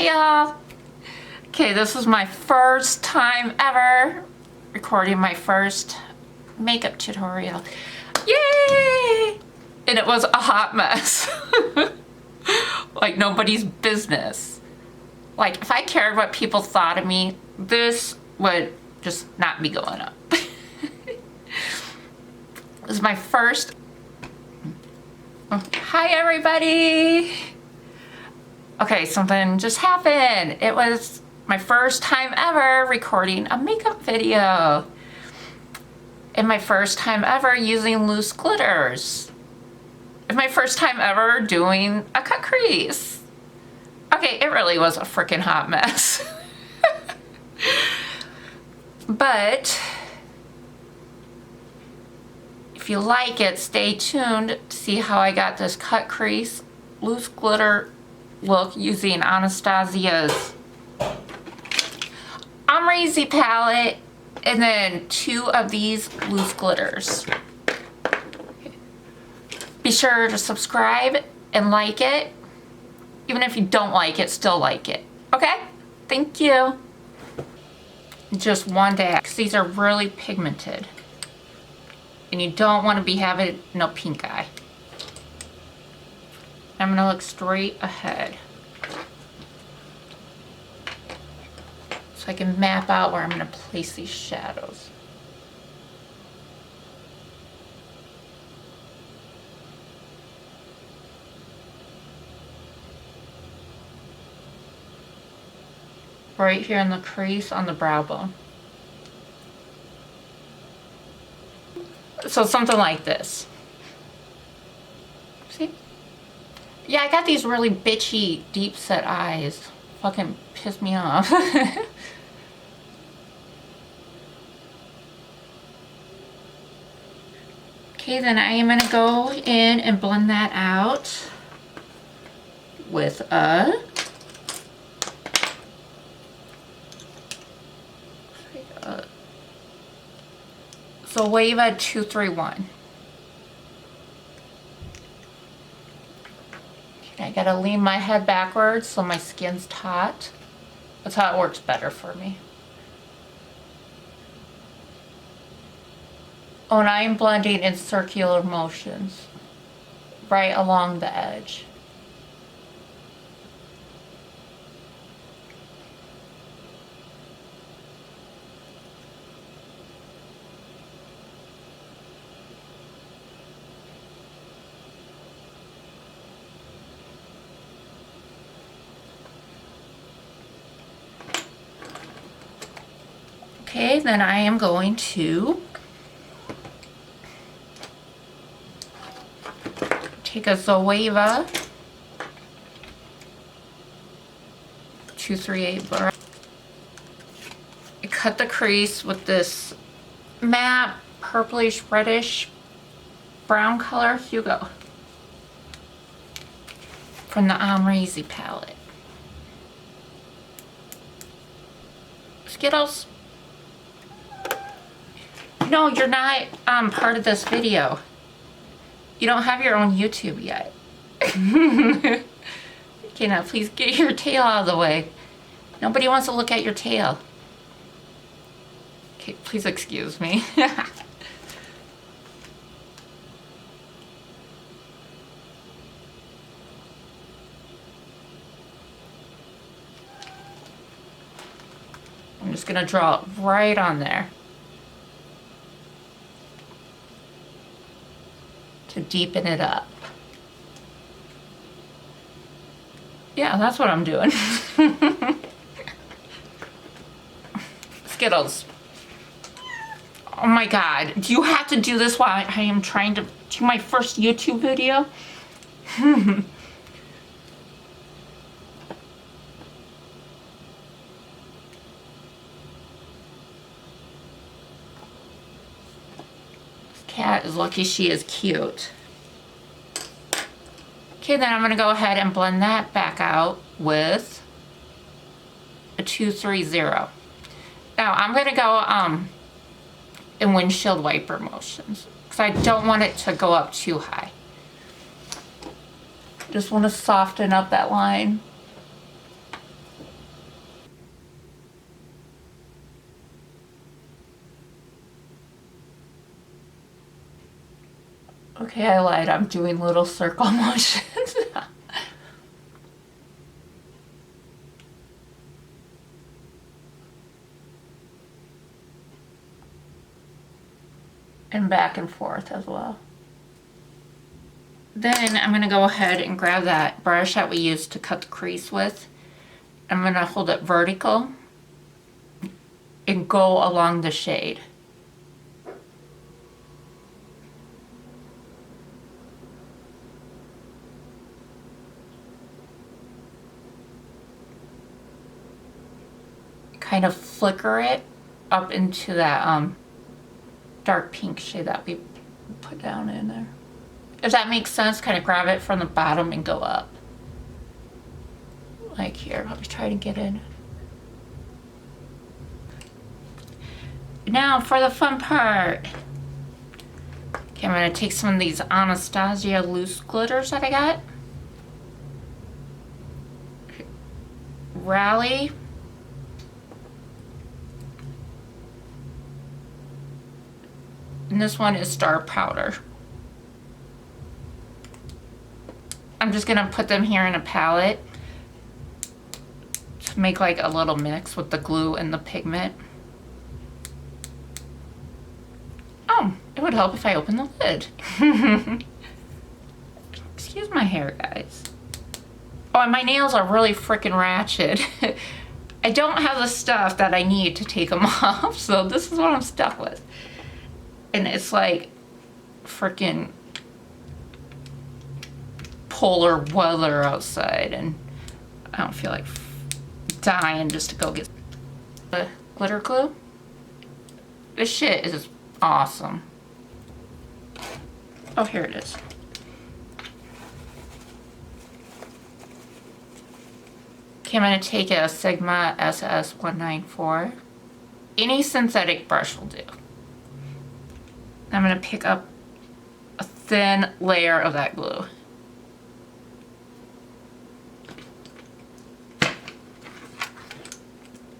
Hey y'all! Okay, this is my first time ever recording my first makeup tutorial. Yay! And it was a hot mess. Like nobody's business. Like if I cared what people thought of me, this would just not be going up. This is my first... Oh, hi everybody! Okay, something just happened. It was my first time ever recording a makeup video. And my first time ever using loose glitters. And my first time ever doing a cut crease. Okay, it really was a freaking hot mess. But if you like it, stay tuned to see how I got this cut crease loose glitter look using Anastasia's Amrezy palette and then 2 of these loose glitters. Be sure to subscribe and like it. Even if you don't like it, still like it. Okay? Thank you. Just one day, because these are really pigmented. And you don't want to be having no pink eye. I'm going to look straight ahead. So I can map out where I'm going to place these shadows. Right here in the crease on the brow bone. So something like this. See? Yeah, I got these really bitchy, deep set eyes. Fucking piss me off. Okay, then I am gonna go in and blend that out with a Zoeva 231. I gotta lean my head backwards so my skin's taut. That's how it works better for me. Oh, and I'm blending in circular motions right along the edge. Okay, then I am going to take a Zoeva 238 brush. I cut the crease with this matte purplish reddish brown color Hugo from the Amrezy palette. Skittles. No, you're not part of this video. You don't have your own YouTube yet. Okay, now please get your tail out of the way. Nobody wants to look at your tail. Okay, please excuse me. I'm just gonna draw it right on there. To deepen it up. Yeah, that's what I'm doing. Skittles. Oh my god. Do you have to do this while I am trying to do my first YouTube video? Cat is lucky she is cute. Okay, then I'm going to go ahead and blend that back out with a 230. Now I'm going to go in windshield wiper motions because I don't want it to go up too high. Just want to soften up that line. Okay, I lied. I'm doing little circle motions. And back and forth as well. Then I'm going to go ahead and grab that brush that we used to cut the crease with. I'm going to hold it vertical and go along the shade. Kind of flicker it up into that dark pink shade that we put down in there. If that makes sense, kind of grab it from the bottom and go up. Like here, I'll try to get in. Now for the fun part. Okay, I'm gonna take some of these Anastasia loose glitters that I got. Rally. And this one is Star Powder. I'm just gonna put them here in a palette to make like a little mix with the glue and the pigment. Oh, it would help if I open the lid. Excuse my hair, guys. Oh, and my nails are really freaking ratchet. I don't have the stuff that I need to take them off, so this is what I'm stuck with. And it's like freaking polar weather outside, and I don't feel like dying just to go get the glitter glue. This shit is awesome. Oh, here it is. Okay, I'm gonna take a Sigma SS194. Any synthetic brush will do. I'm gonna pick up a thin layer of that glue.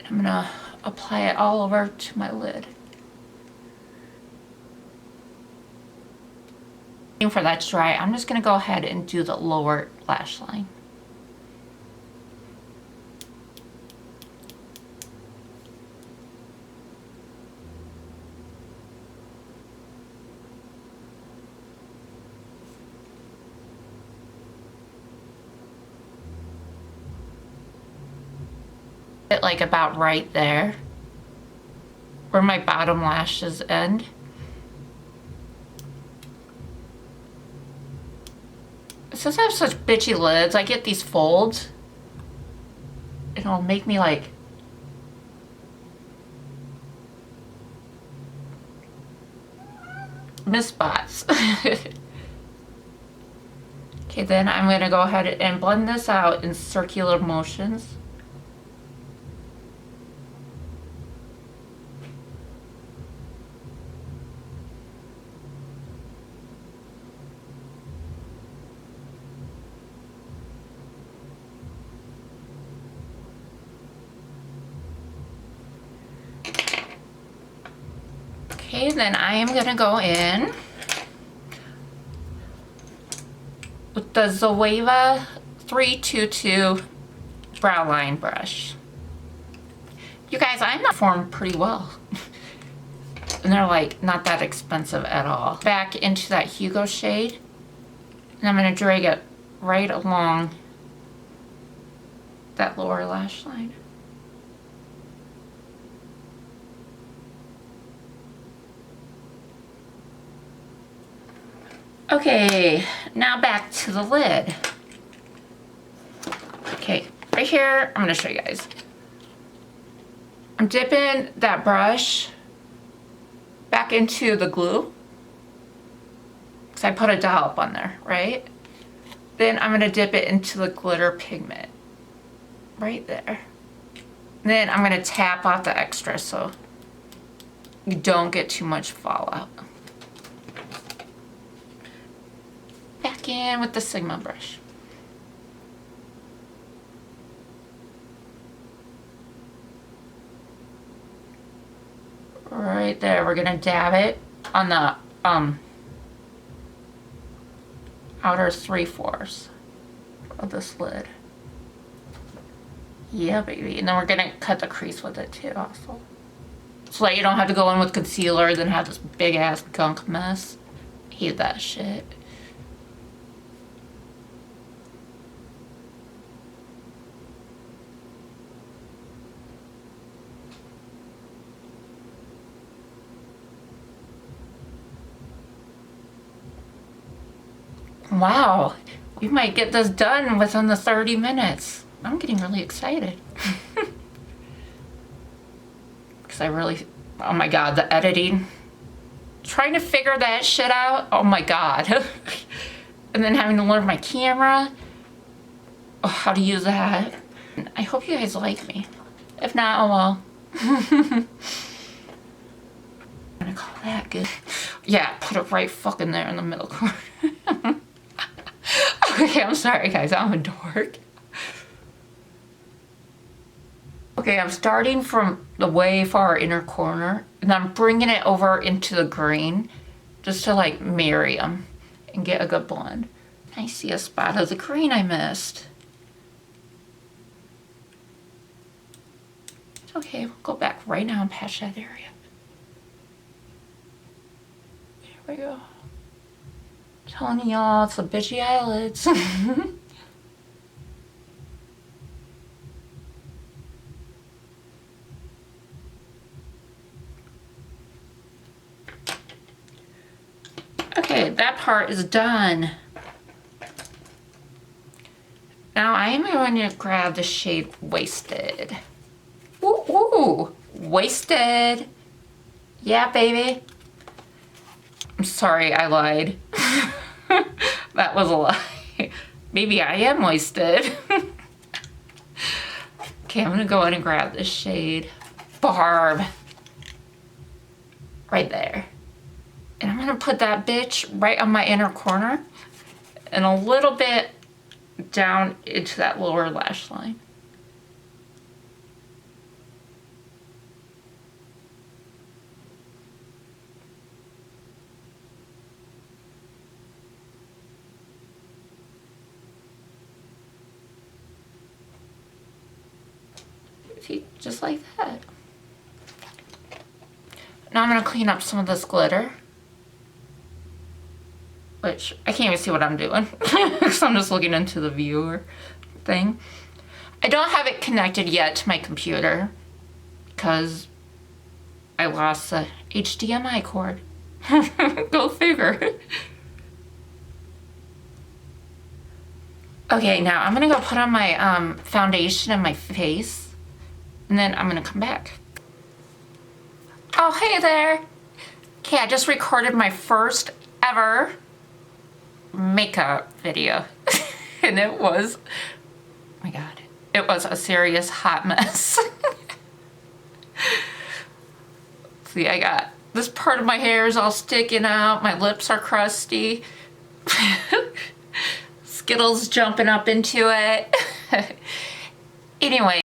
I'm gonna apply it all over to my lid. For that to dry, I'm just gonna go ahead and do the lower lash line. Like about right there where my bottom lashes end. Since I have such bitchy lids, I get these folds. It'll make me like miss spots. Okay, then I'm gonna go ahead and blend this out in circular motions. Okay, then I am gonna go in with the Zoeva 322 brow line brush. You guys, I'm not formed pretty well. And they're like not that expensive at all. Back into that Hugo shade. And I'm gonna drag it right along that lower lash line. Okay, now back to the lid. Okay, right here, I'm gonna show you guys. I'm dipping that brush back into the glue, because I put a dollop on there, right? Then I'm gonna dip it into the glitter pigment, right there. Then I'm gonna tap off the extra so you don't get too much fallout. Back in with the Sigma brush. Right there, we're gonna dab it on the outer 3/4 of this lid. Yeah, baby. And then we're gonna cut the crease with it too also. So that you don't have to go in with concealer, then have this big ass gunk mess. Hate that shit. Wow, we might get this done within the 30 minutes. I'm getting really excited. Because I really, oh my God, the editing. Trying to figure that shit out, oh my God. And then having to learn my camera. Oh, how to use that. I hope you guys like me. If not, oh well. I'm gonna call that good. Yeah, put it right fucking there in the middle corner. Okay, I'm sorry guys, I'm a dork. Okay, I'm starting from the way far inner corner and I'm bringing it over into the green just to like marry them and get a good blend. I see a spot of the green I missed. It's okay, we'll go back right now and patch that area. Here we go. Telling y'all, it's the bitchy eyelids. Okay, that part is done. Now I am going to grab the shade Wasted. Ooh, ooh, Wasted. Yeah, baby. I'm sorry, I lied. That was a lie. Maybe I am wasted. Okay, I'm gonna go in and grab this shade Barb. Right there. And I'm gonna put that bitch right on my inner corner and a little bit down into that lower lash line. See, just like that. Now I'm gonna clean up some of this glitter. Which, I can't even see what I'm doing. Because I'm just looking into the viewer thing. I don't have it connected yet to my computer. Because I lost the HDMI cord. Go figure. Okay, now I'm gonna go put on my foundation and my face. And then I'm gonna come back. Oh, hey there. Okay, I just recorded my first ever makeup video. And it was, oh my God, it was a serious hot mess. See, I got this part of my hair is all sticking out. My lips are crusty. Skittles jumping up into it. Anyway.